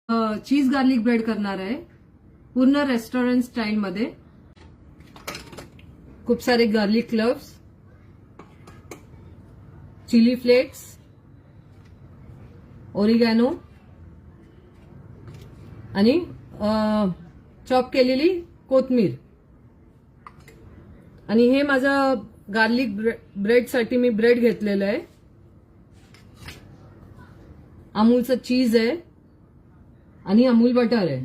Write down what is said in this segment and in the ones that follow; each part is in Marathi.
चीज गार्लिक ब्रेड करणार आहे पूर्ण रेस्टॉरंट स्टाईल मध्ये। खूप सारे garlic cloves, chilli flakes, oregano आणि चॉप केलेली कोथिंबीर। आणि हे माझं गार्लिक ब्रेड साठी मी ब्रेड घेतलेलं आहे। अमूलचं चीज आहे आणि अमूल बटर आहे।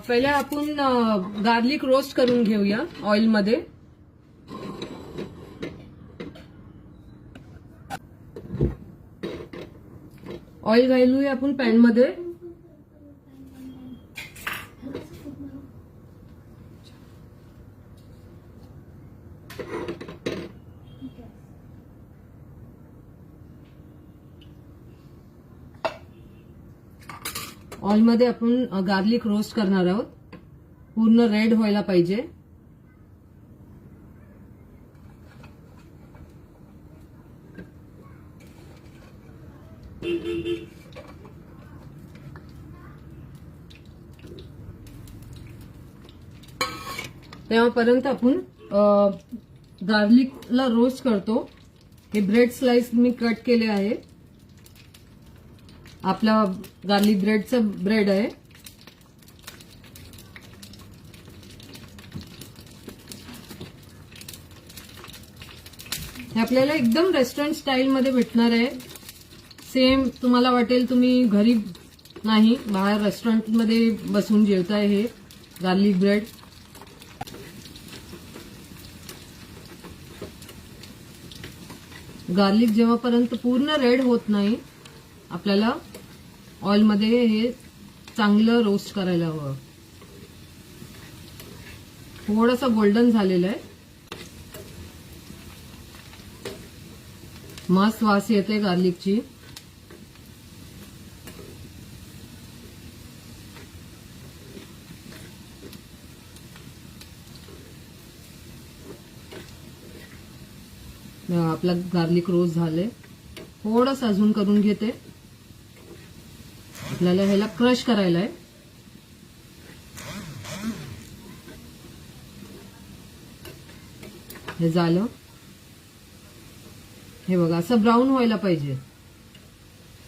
पहिले आपण गार्लिक रोस्ट करून घेऊया ऑइल मध्ये। ऑइल घालूया आपण पॅन मध्ये। ऑइल मध्ये आपण गार्लिक रोस्ट करणार आहोत, पूर्ण रेड व्हायला पाहिजे। तेव्हापर्यंत आपण गार्लिकला रोस्ट करतो। हे ब्रेड स्लाइस मी कट केले आहे। आपला गार्लिक ब्रेडचं ब्रेड आहे। हे आपल्याला एकदम रेस्टॉरंट स्टाईल मध्ये भेटणार आहे। सेम तुम्हाला वाटेल तुम्ही घरी नाही, बाहेर रेस्टॉरंट मध्ये बसून जेवताय हे गार्लिक ब्रेड। गार्लिक जेव्हापर्यंत पूर्ण रेड होत नाही आपल्याला ऑइल मध्ये हे चांगलं रोस्ट करायला हवं। थोडंसं गोल्डन झालेलं आहे, मस्त वास येते गार्लिकची। आपला गार्लिक रोस्ट झाले, थोडंसं अजून करून घेते। आपल्याला ह्याला क्रश करायला आहे। हे झालं, हे बघा असं ब्राऊन व्हायला पाहिजे,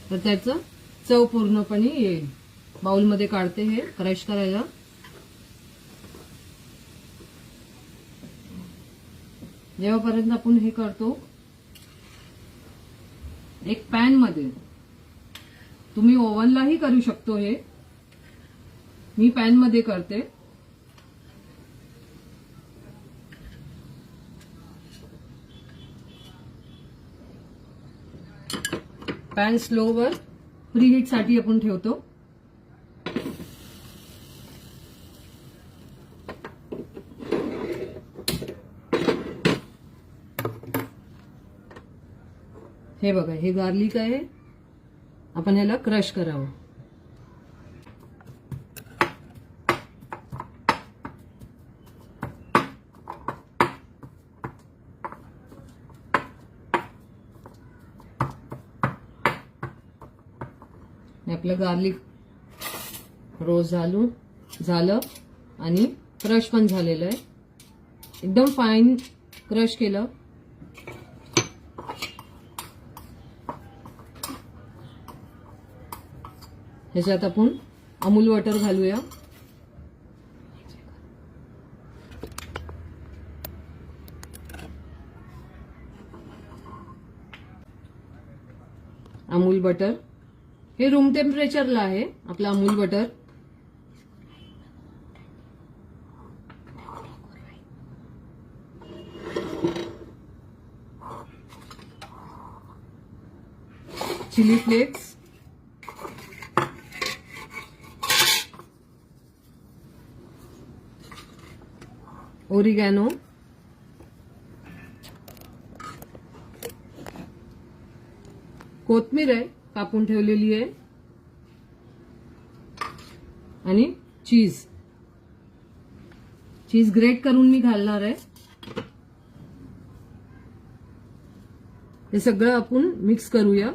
तर त्याचं चव पूर्णपणे येईल। बाउल मध्ये काढते हे क्रश करायला। जेव्हापर्यंत आपण हे करतो, एक पॅन मध्ये, तुम्ही ओव्हनलाही करू शकतो हे, मी पॅन मध्ये करते। पॅन स्लोवर प्रीहीट साठी आपण ठेवतो। हे बघा, हे गार्लिक आहे, आपण ह्याला क्रश करावं। आपलं गार्लिक रोस्ट झालं आणि क्रश पण झालेलं आहे, एकदम फाईन क्रश केलं। ह्याच्यात आपण अमूल बटर घालूया। अमूल बटर हे रूम टेम्परेचरला आहे आपला Amul butter. Chilli flakes, oregano, कोथिंबीर आहे कापून ठेवलेली आहे, आणि चीज ग्रेट करून मी घालणार आहे। हे सगळं आपण मिक्स करूया।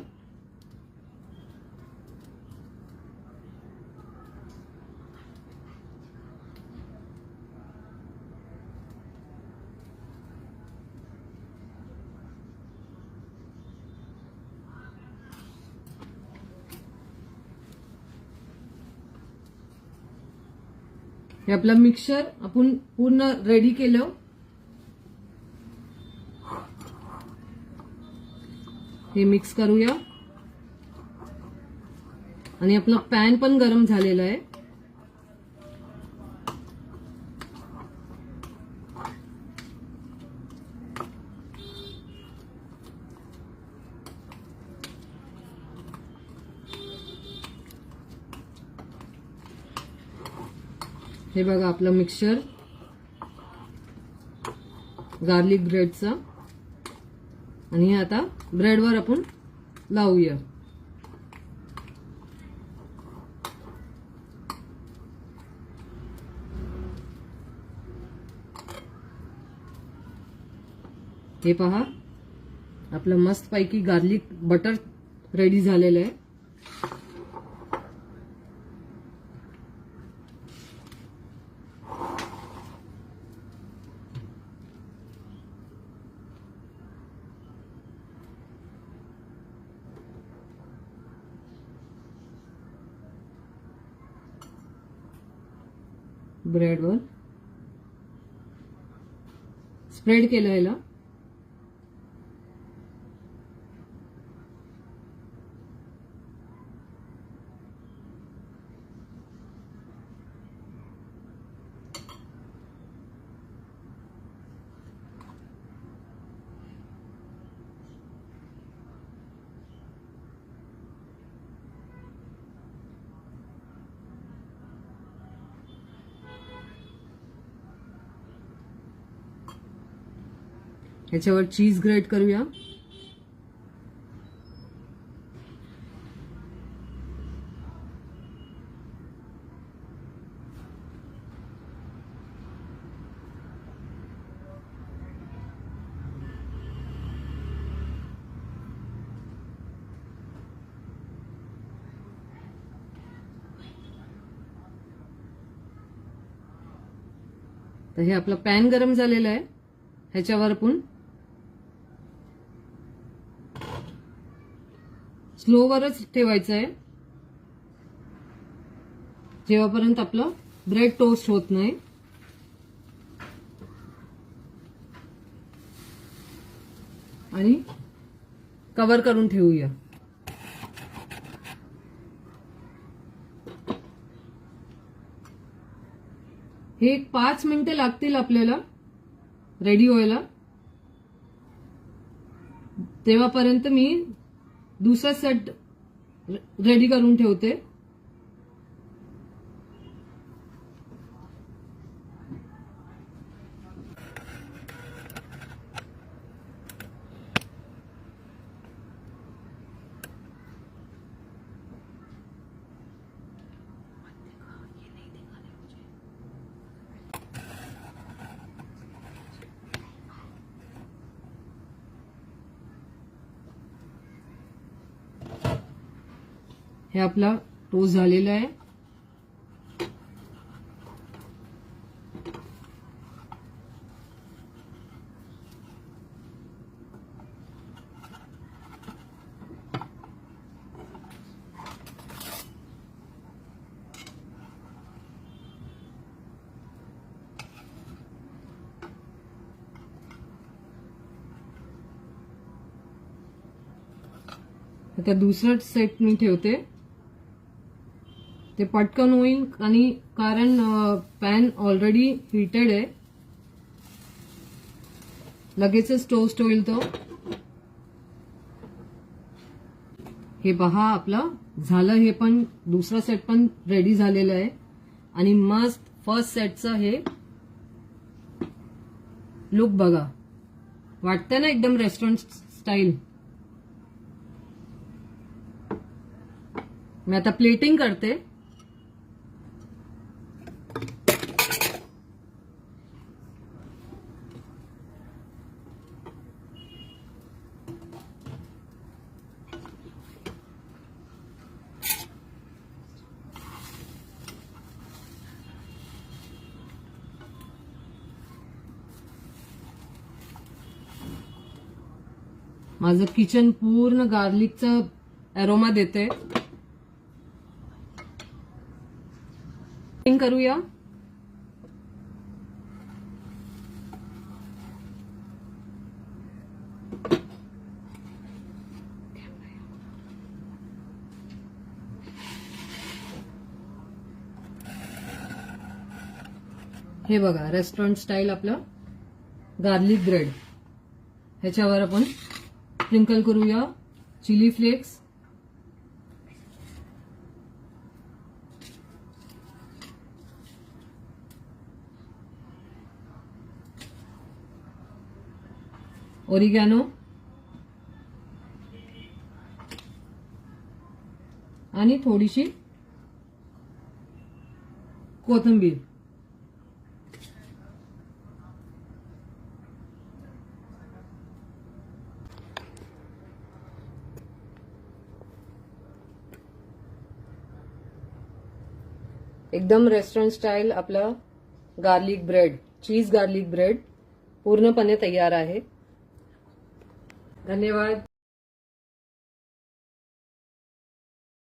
हे आपलं मिक्सचर आपण पूर्ण रेडी केलं. हे मिक्स करूया. आणि आपला पॅन पण गरम झालेला आहे. हे बघा आपलं मिक्सचर गार्लिक ब्रेडचा. आणि हे आता ब्रेडवर आपण लावूया. हे पहा आपलं मस्त पैकी गार्लिक बटर रेडी झालेलं आहे. ब्रेडवर स्प्रेड केलं याला. ह्याच्यावर चीज ग्रेट करूया. तर हे आपलं पॅन गरम झालेलं आहे. ह्याच्यावर आपण स्लोवरच ठेवायचं आहे जेव्हापर्यंत आपलं ब्रेड टोस्ट होत नाही. आणि कव्हर करून ठेवूया. हे 5 मिनिटे लागतील आपल्याला रेडी व्हायला. तेव्हापर्यंत मी दुसरा सेट रेडी करून ठेवते. हे आपला टोस्ट झालेला आहे. आता दुसरा सेट मी ठेवते. ते पटकन होईल आणि कारण पॅन ऑलरेडी हीटेड आहे. लगेचच टोस्ट होईल तो. हे पहा आपलं झालं. हे पण दुसरा सेट पण रेडी झालेला आहे. आणि मस्त फर्स्ट सेटचं हे लुक बघा. वाटतं ना एकदम रेस्टॉरंट स्टाईल. मी आता प्लेटिंग करते. माझं किचन पूर्ण गार्लिकचं अरोमा देते. करूया. हे बघा रेस्टॉरंट स्टाईल आपलं गार्लिक ब्रेड. ह्याच्यावर आपण स्प्रिंकल करूया चिली फ्लेक्स, ओरिगॅनो आणि थोडीशी कोथिंबीर. एकदम रेस्टॉरंट स्टाईल आपला garlic bread, cheese garlic bread पूर्णपणे तयार आहे. धन्यवाद.